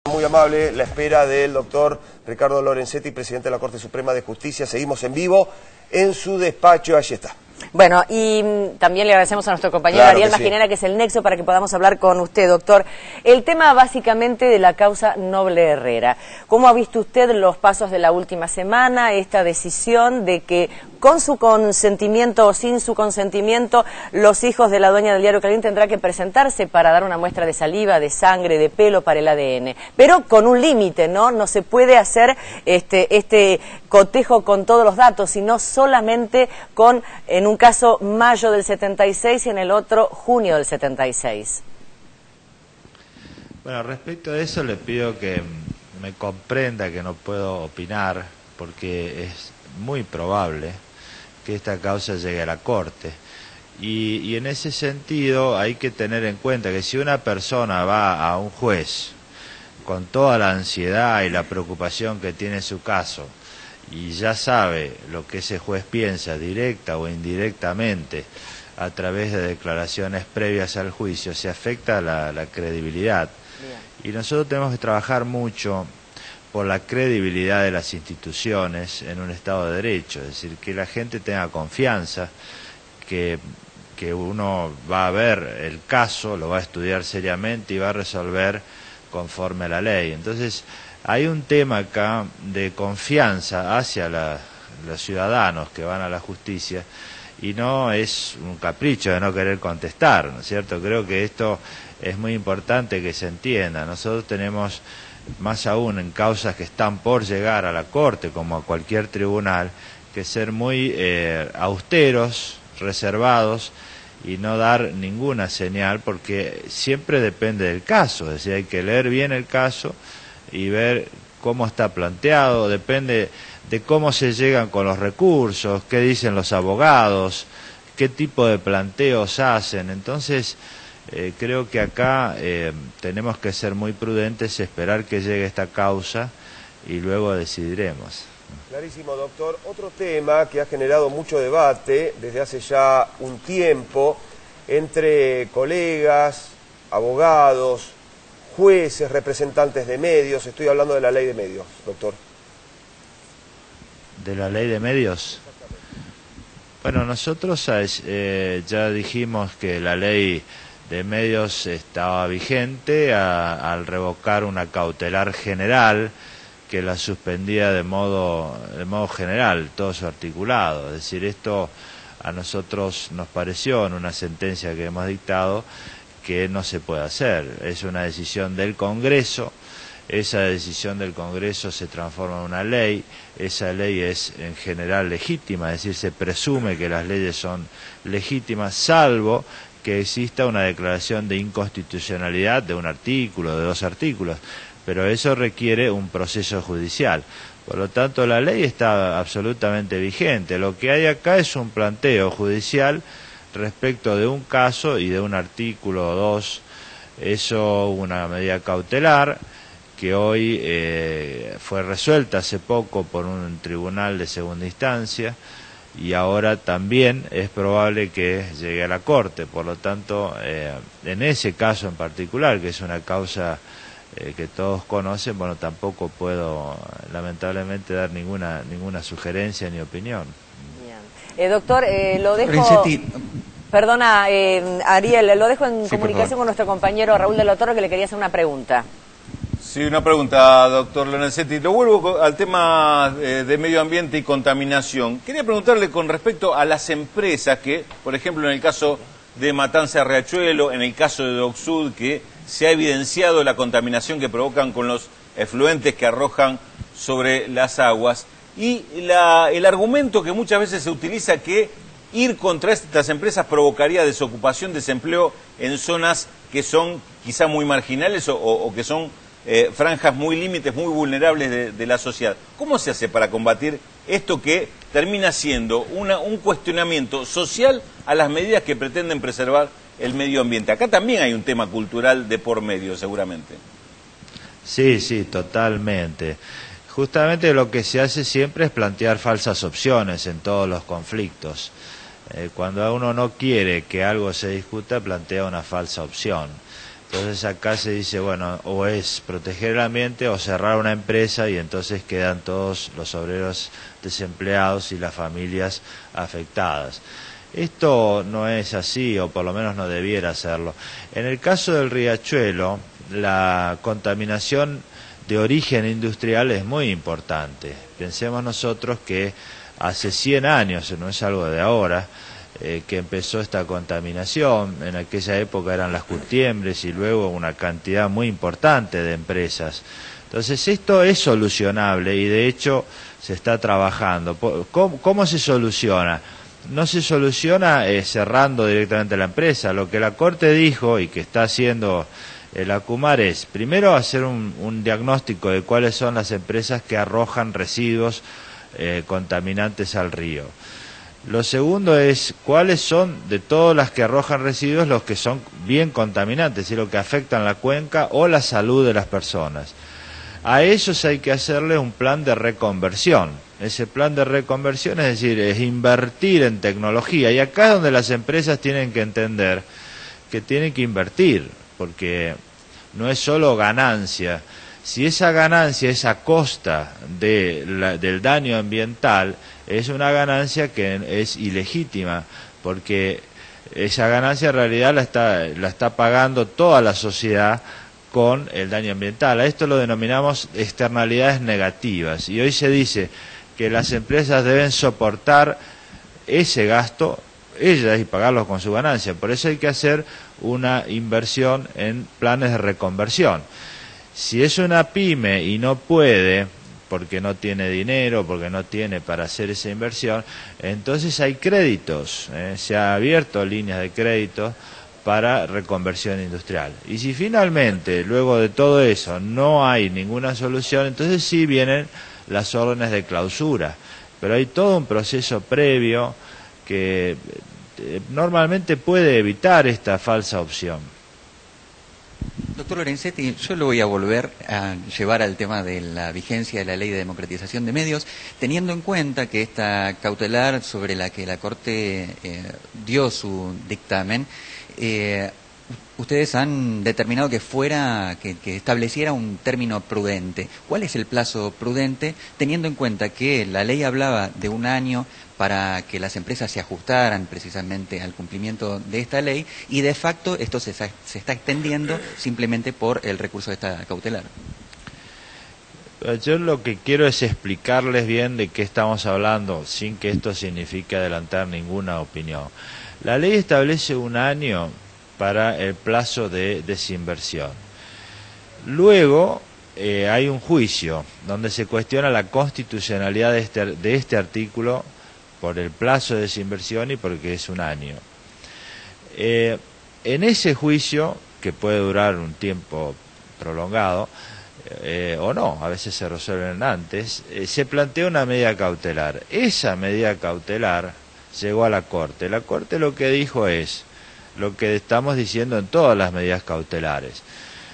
Muy amable la espera del doctor Ricardo Lorenzetti, presidente de la Corte Suprema de Justicia. Seguimos en vivo en su despacho. Allí está. Bueno, y también le agradecemos a nuestro compañero Ariel Majinera, que es el nexo para que podamos hablar con usted, doctor. El tema básicamente de la causa Noble Herrera. ¿Cómo ha visto usted los pasos de la última semana, esta decisión de que con su consentimiento o sin su consentimiento, los hijos de la dueña del diario Clarín tendrán que presentarse para dar una muestra de saliva, de sangre, de pelo para el ADN? Pero con un límite, ¿no? No se puede hacer este cotejo con todos los datos, sino solamente con, en un caso, mayo del 76 y en el otro, junio del 76. Bueno, respecto a eso le pido que me comprenda que no puedo opinar, porque es muy probable que esta causa llegue a la Corte. Y en ese sentido hay que tener en cuenta que si una persona va a un juez con toda la ansiedad y la preocupación que tiene su caso, y ya sabe lo que ese juez piensa, directa o indirectamente, a través de declaraciones previas al juicio, se afecta la credibilidad. Bien. Y nosotros tenemos que trabajar mucho por la credibilidad de las instituciones en un Estado de Derecho, es decir, que la gente tenga confianza, que uno va a ver el caso, lo va a estudiar seriamente y va a resolver conforme a la ley. Entonces, hay un tema acá de confianza hacia los ciudadanos que van a la justicia, y no es un capricho de no querer contestar, ¿no es cierto? Creo que esto es muy importante que se entienda. Nosotros tenemos, más aún en causas que están por llegar a la Corte, como a cualquier tribunal, que ser muy austeros, reservados, y no dar ninguna señal, porque siempre depende del caso. Es decir, hay que leer bien el caso y ver cómo está planteado, depende de cómo se llegan con los recursos, qué dicen los abogados, qué tipo de planteos hacen. Entonces, creo que acá tenemos que ser muy prudentes, esperar que llegue esta causa y luego decidiremos. Clarísimo, doctor. Otro tema que ha generado mucho debate desde hace ya un tiempo entre colegas, abogados, jueces, representantes de medios. Estoy hablando de la ley de medios, doctor. ¿De la ley de medios? Bueno, nosotros ya dijimos que la ley de medios estaba vigente al revocar una cautelar general que la suspendía de modo general, todo su articulado. Es decir, esto a nosotros nos pareció, en una sentencia que hemos dictado, que no se puede hacer. Es una decisión del Congreso, esa decisión del Congreso se transforma en una ley, esa ley es en general legítima, es decir, se presume que las leyes son legítimas, salvo que exista una declaración de inconstitucionalidad de un artículo, de dos artículos, pero eso requiere un proceso judicial. Por lo tanto, la ley está absolutamente vigente. Lo que hay acá es un planteo judicial respecto de un caso y de un artículo 2, eso una medida cautelar que hoy fue resuelta hace poco por un tribunal de segunda instancia y ahora también es probable que llegue a la Corte. Por lo tanto, en ese caso en particular, que es una causa que todos conocen, bueno, tampoco puedo lamentablemente dar ninguna sugerencia ni opinión. Bien. Doctor, lo dejo... Perdona, Ariel, lo dejo en comunicación con nuestro compañero Raúl de la Torre, que le quería hacer una pregunta. Sí, una pregunta, doctor Lorenzetti. Lo vuelvo al tema de medio ambiente y contaminación. Quería preguntarle con respecto a las empresas que, por ejemplo, en el caso de Matanza de Riachuelo, en el caso de Docsud, que se ha evidenciado la contaminación que provocan con los efluentes que arrojan sobre las aguas, y el argumento que muchas veces se utiliza, que ir contra estas empresas provocaría desocupación, desempleo en zonas que son quizá muy marginales o que son franjas muy límites, muy vulnerables de la sociedad. ¿Cómo se hace para combatir esto que termina siendo un cuestionamiento social a las medidas que pretenden preservar el medio ambiente? Acá también hay un tema cultural de por medio, seguramente. Sí, totalmente. Justamente lo que se hace siempre es plantear falsas opciones en todos los conflictos. Cuando uno no quiere que algo se discuta, plantea una falsa opción. Entonces acá se dice, bueno, o es proteger el ambiente o cerrar una empresa y entonces quedan todos los obreros desempleados y las familias afectadas. Esto no es así, o por lo menos no debiera serlo. En el caso del riachuelo, la contaminación de origen industrial es muy importante. Pensemos nosotros que hace 100 años, no es algo de ahora, que empezó esta contaminación. En aquella época eran las curtiembres y luego una cantidad muy importante de empresas. Entonces esto es solucionable y de hecho se está trabajando. ¿Cómo se soluciona? No se soluciona cerrando directamente la empresa. Lo que la Corte dijo y que está haciendo el ACUMAR es, primero, hacer un diagnóstico de cuáles son las empresas que arrojan residuos contaminantes al río. Lo segundo es cuáles son de todas las que arrojan residuos los que son bien contaminantes y los que afectan la cuenca o la salud de las personas. A ellos hay que hacerle un plan de reconversión. Ese plan de reconversión, es decir, es invertir en tecnología. Y acá es donde las empresas tienen que entender que tienen que invertir, porque no es solo ganancia. Si esa ganancia es a costa del daño ambiental, es una ganancia que es ilegítima, porque esa ganancia en realidad la está pagando toda la sociedad con el daño ambiental. A esto lo denominamos externalidades negativas, y hoy se dice que las empresas deben soportar ese gasto ellas y pagarlos con su ganancia. Por eso hay que hacer una inversión en planes de reconversión. Si es una pyme y no puede, porque no tiene dinero, porque no tiene para hacer esa inversión, entonces hay créditos, se ha abierto líneas de crédito para reconversión industrial. Y si finalmente, luego de todo eso, no hay ninguna solución, entonces sí vienen las órdenes de clausura. Pero hay todo un proceso previo que normalmente puede evitar esta falsa opción. Doctor Lorenzetti, yo lo voy a volver a llevar al tema de la vigencia de la Ley de Democratización de Medios, teniendo en cuenta que esta cautelar sobre la que la Corte dio su dictamen, ustedes han determinado que estableciera un término prudente. ¿Cuál es el plazo prudente, teniendo en cuenta que la ley hablaba de un año para que las empresas se ajustaran precisamente al cumplimiento de esta ley, y de facto esto se está extendiendo simplemente por el recurso de esta cautelar? Yo lo que quiero es explicarles bien de qué estamos hablando, sin que esto signifique adelantar ninguna opinión. La ley establece un año para el plazo de desinversión. Luego hay un juicio donde se cuestiona la constitucionalidad de este artículo por el plazo de desinversión y porque es un año. En ese juicio, que puede durar un tiempo prolongado, o no, a veces se resuelven antes, se plantea una medida cautelar. Esa medida cautelar llegó a la Corte. La Corte lo que dijo es lo que estamos diciendo en todas las medidas cautelares.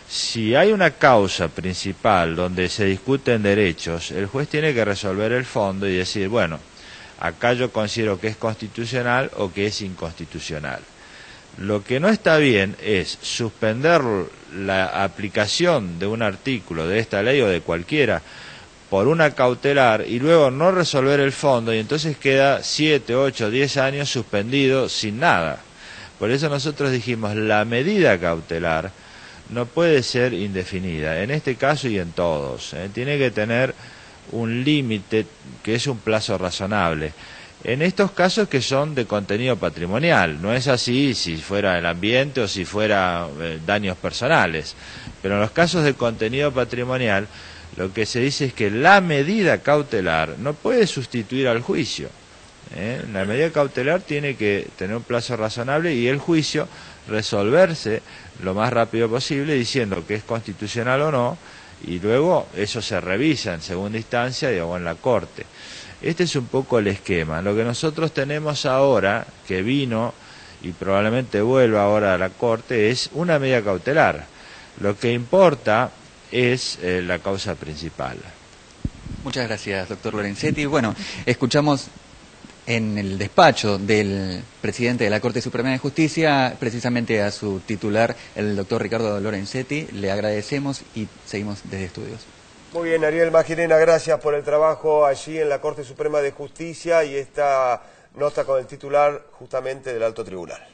Si hay una causa principal donde se discuten derechos, el juez tiene que resolver el fondo y decir, bueno, acá yo considero que es constitucional o que es inconstitucional. Lo que no está bien es suspender la aplicación de un artículo de esta ley o de cualquiera por una cautelar y luego no resolver el fondo, y entonces queda 7, 8, 10 años suspendido sin nada. Por eso nosotros dijimos, la medida cautelar no puede ser indefinida, en este caso y en todos. Tiene que tener un límite que es un plazo razonable. En estos casos que son de contenido patrimonial, no es así si fuera el ambiente o si fuera daños personales, pero en los casos de contenido patrimonial lo que se dice es que la medida cautelar no puede sustituir al juicio. La medida cautelar tiene que tener un plazo razonable y el juicio resolverse lo más rápido posible diciendo que es constitucional o no, y luego eso se revisa en segunda instancia o en la Corte. Este es un poco el esquema. Lo que nosotros tenemos ahora, que vino y probablemente vuelva ahora a la Corte, es una medida cautelar. Lo que importa es la causa principal. Muchas gracias, doctor Lorenzetti. Bueno, escuchamos en el despacho del presidente de la Corte Suprema de Justicia, precisamente a su titular, el doctor Ricardo Lorenzetti. Le agradecemos y seguimos desde estudios. Muy bien, Ariel Magirena, gracias por el trabajo allí en la Corte Suprema de Justicia y esta nota con el titular justamente del Alto Tribunal.